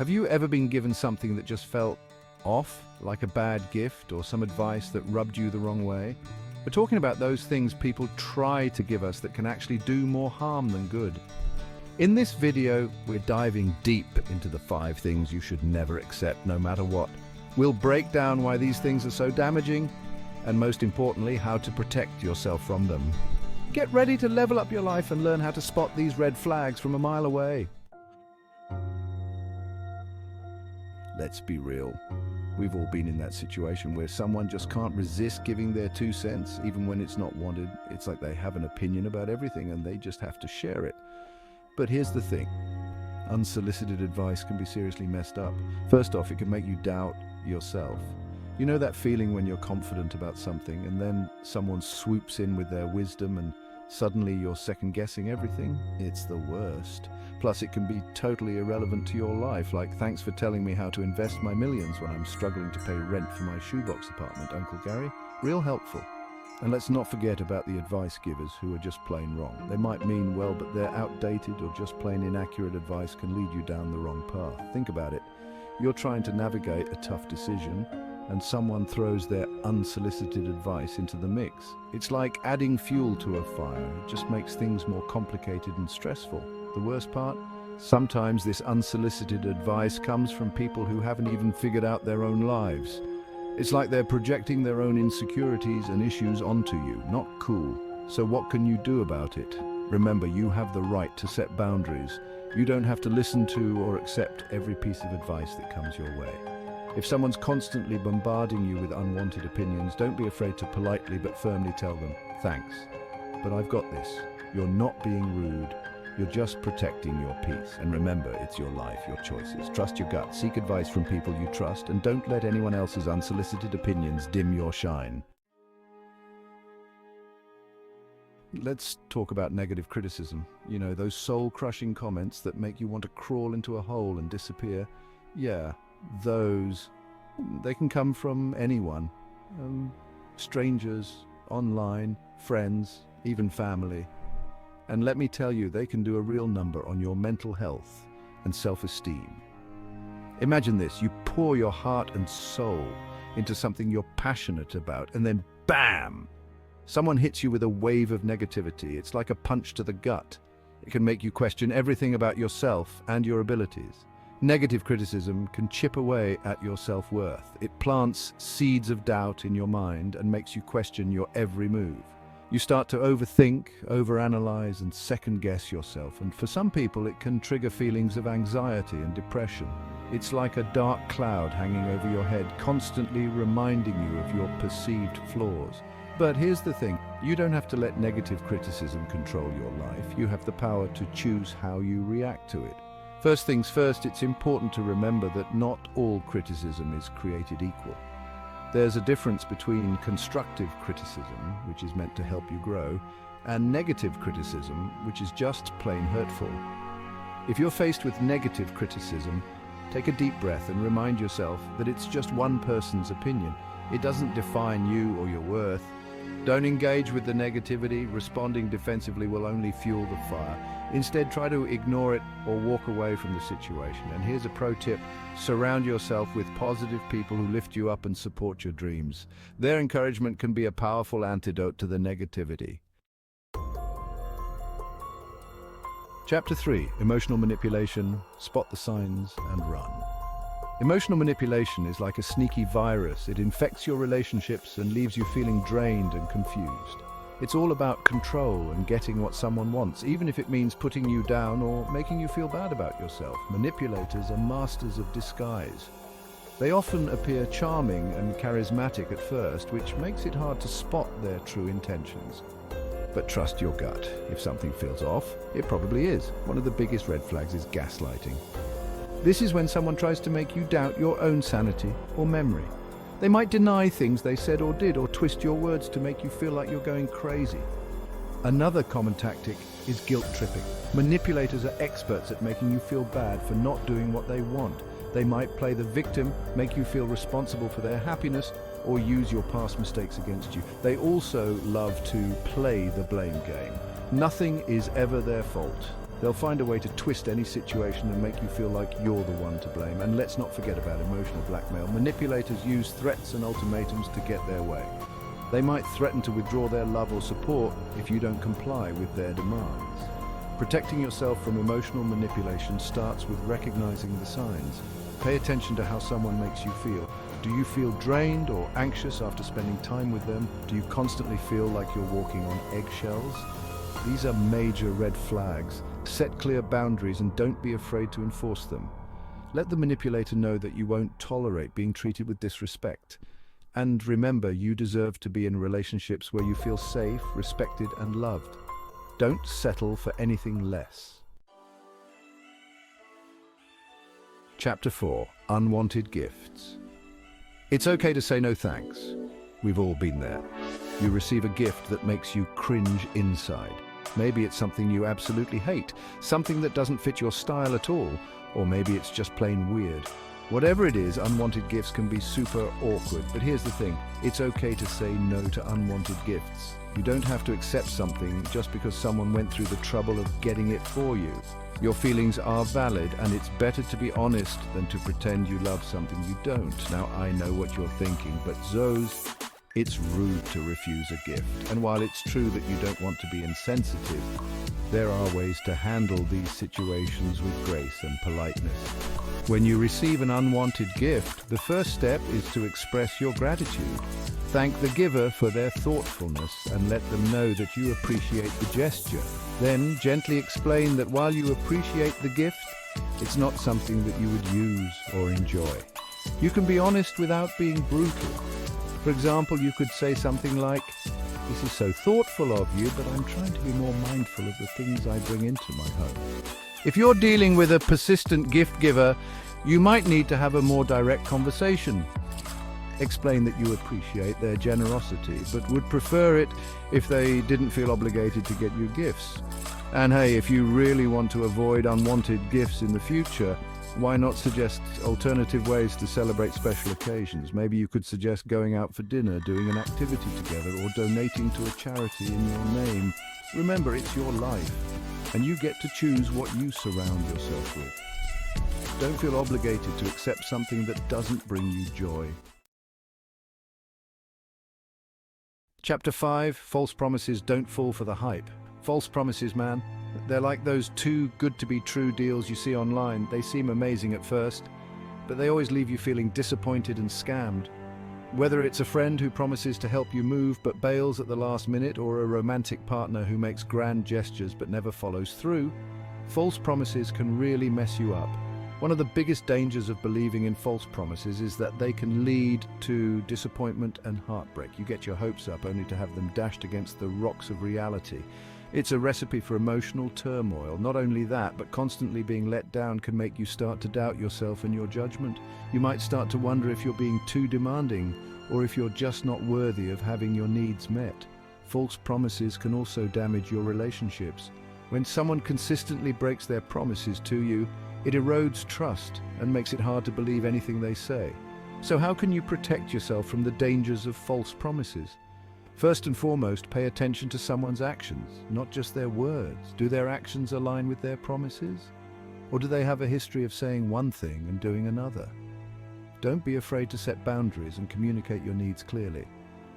Have you ever been given something that just felt off, like a bad gift or some advice that rubbed you the wrong way? We're talking about those things people try to give us that can actually do more harm than good. In this video, we're diving deep into the 5 things you should never accept, no matter what. We'll break down why these things are so damaging, and most importantly, how to protect yourself from them. Get ready to level up your life and learn how to spot these red flags from a mile away. Let's be real. We've all been in that situation where someone just can't resist giving their 2 cents, even when it's not wanted. It's like they have an opinion about everything and they just have to share it. But here's the thing. Unsolicited advice can be seriously messed up. First off, it can make you doubt yourself. You know that feeling when you're confident about something and then someone swoops in with their wisdom and suddenly you're second-guessing everything? It's the worst. Plus, it can be totally irrelevant to your life, like, "Thanks for telling me how to invest my millions when I'm struggling to pay rent for my shoebox apartment, Uncle Gary." Real helpful. And let's not forget about the advice givers who are just plain wrong. They might mean well, but their outdated or just plain inaccurate advice can lead you down the wrong path. Think about it. You're trying to navigate a tough decision, and someone throws their unsolicited advice into the mix. It's like adding fuel to a fire. It just makes things more complicated and stressful. The worst part? Sometimes this unsolicited advice comes from people who haven't even figured out their own lives. It's like they're projecting their own insecurities and issues onto you. Not cool. So what can you do about it? Remember, you have the right to set boundaries. You don't have to listen to or accept every piece of advice that comes your way. If someone's constantly bombarding you with unwanted opinions, don't be afraid to politely but firmly tell them, "Thanks, but I've got this." You're not being rude. You're just protecting your peace. And remember, it's your life, your choices. Trust your gut, seek advice from people you trust, and don't let anyone else's unsolicited opinions dim your shine. Let's talk about negative criticism. You know, those soul-crushing comments that make you want to crawl into a hole and disappear. Yeah, they can come from anyone. Strangers, online, friends, even family. And let me tell you, they can do a real number on your mental health and self-esteem. Imagine this, you pour your heart and soul into something you're passionate about, and then bam! Someone hits you with a wave of negativity. It's like a punch to the gut. It can make you question everything about yourself and your abilities. Negative criticism can chip away at your self-worth. It plants seeds of doubt in your mind and makes you question your every move. You start to overthink, overanalyze, and second-guess yourself, and for some people it can trigger feelings of anxiety and depression. It's like a dark cloud hanging over your head, constantly reminding you of your perceived flaws. But here's the thing, you don't have to let negative criticism control your life. You have the power to choose how you react to it. First things first, it's important to remember that not all criticism is created equal. There's a difference between constructive criticism, which is meant to help you grow, and negative criticism, which is just plain hurtful. If you're faced with negative criticism, take a deep breath and remind yourself that it's just one person's opinion. It doesn't define you or your worth. Don't engage with the negativity. Responding defensively will only fuel the fire. Instead, try to ignore it or walk away from the situation. And here's a pro tip. Surround yourself with positive people who lift you up and support your dreams. Their encouragement can be a powerful antidote to the negativity. Chapter 3. Emotional manipulation. Spot the signs and run. Emotional manipulation is like a sneaky virus. It infects your relationships and leaves you feeling drained and confused. It's all about control and getting what someone wants, even if it means putting you down or making you feel bad about yourself. Manipulators are masters of disguise. They often appear charming and charismatic at first, which makes it hard to spot their true intentions. But trust your gut. If something feels off, it probably is. One of the biggest red flags is gaslighting. This is when someone tries to make you doubt your own sanity or memory. They might deny things they said or did, or twist your words to make you feel like you're going crazy. Another common tactic is guilt tripping. Manipulators are experts at making you feel bad for not doing what they want. They might play the victim, make you feel responsible for their happiness, or use your past mistakes against you. They also love to play the blame game. Nothing is ever their fault. They'll find a way to twist any situation and make you feel like you're the one to blame. And let's not forget about emotional blackmail. Manipulators use threats and ultimatums to get their way. They might threaten to withdraw their love or support if you don't comply with their demands. Protecting yourself from emotional manipulation starts with recognizing the signs. Pay attention to how someone makes you feel. Do you feel drained or anxious after spending time with them? Do you constantly feel like you're walking on eggshells? These are major red flags. Set clear boundaries and don't be afraid to enforce them. Let the manipulator know that you won't tolerate being treated with disrespect. And remember, you deserve to be in relationships where you feel safe, respected, and loved. Don't settle for anything less. Chapter 4. Unwanted Gifts. It's okay to say no thanks. We've all been there. You receive a gift that makes you cringe inside. Maybe it's something you absolutely hate, something that doesn't fit your style at all, or maybe it's just plain weird. Whatever it is, unwanted gifts can be super awkward, but here's the thing, it's okay to say no to unwanted gifts. You don't have to accept something just because someone went through the trouble of getting it for you. Your feelings are valid, and it's better to be honest than to pretend you love something you don't. Now, I know what you're thinking, but Zoes, it's rude to refuse a gift. And while it's true that you don't want to be insensitive, there are ways to handle these situations with grace and politeness. When you receive an unwanted gift, the first step is to express your gratitude. Thank the giver for their thoughtfulness and let them know that you appreciate the gesture. Then gently explain that while you appreciate the gift, it's not something that you would use or enjoy. You can be honest without being brutal. For example, you could say something like, "This is so thoughtful of you, but I'm trying to be more mindful of the things I bring into my home." If you're dealing with a persistent gift giver, you might need to have a more direct conversation. Explain that you appreciate their generosity, but would prefer it if they didn't feel obligated to get you gifts. And hey, if you really want to avoid unwanted gifts in the future, why not suggest alternative ways to celebrate special occasions? Maybe you could suggest going out for dinner, doing an activity together, or donating to a charity in your name. Remember, it's your life, and you get to choose what you surround yourself with. Don't feel obligated to accept something that doesn't bring you joy. Chapter 5. False promises don't fall for the hype. False promises, man. They're like those too good to be true deals you see online. They seem amazing at first, but they always leave you feeling disappointed and scammed. Whether it's a friend who promises to help you move but bails at the last minute, or a romantic partner who makes grand gestures but never follows through, false promises can really mess you up. One of the biggest dangers of believing in false promises is that they can lead to disappointment and heartbreak. You get your hopes up only to have them dashed against the rocks of reality. It's a recipe for emotional turmoil. Not only that, but constantly being let down can make you start to doubt yourself and your judgment. You might start to wonder if you're being too demanding, or if you're just not worthy of having your needs met. False promises can also damage your relationships. When someone consistently breaks their promises to you, it erodes trust and makes it hard to believe anything they say. So how can you protect yourself from the dangers of false promises? First and foremost, pay attention to someone's actions, not just their words. Do their actions align with their promises? Or do they have a history of saying one thing and doing another? Don't be afraid to set boundaries and communicate your needs clearly.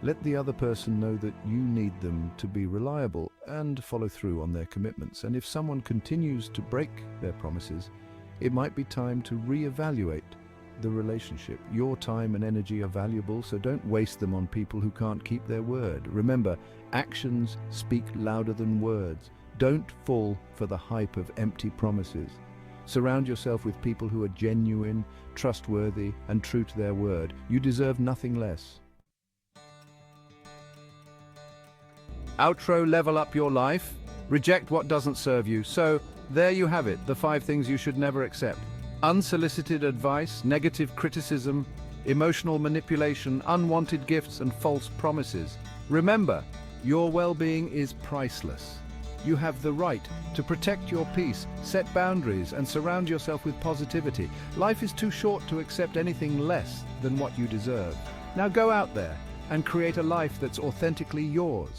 Let the other person know that you need them to be reliable and follow through on their commitments. And if someone continues to break their promises, it might be time to reevaluate the relationship. Your time and energy are valuable, so don't waste them on people who can't keep their word. Remember, actions speak louder than words. Don't fall for the hype of empty promises. Surround yourself with people who are genuine, trustworthy, and true to their word. You deserve nothing less. Outro: level up your life. Reject what doesn't serve you. So, there you have it, the 5 things you should never accept. Unsolicited advice, negative criticism, emotional manipulation, unwanted gifts, and false promises. Remember, your well-being is priceless. You have the right to protect your peace, set boundaries, and surround yourself with positivity. Life is too short to accept anything less than what you deserve. Now go out there and create a life that's authentically yours.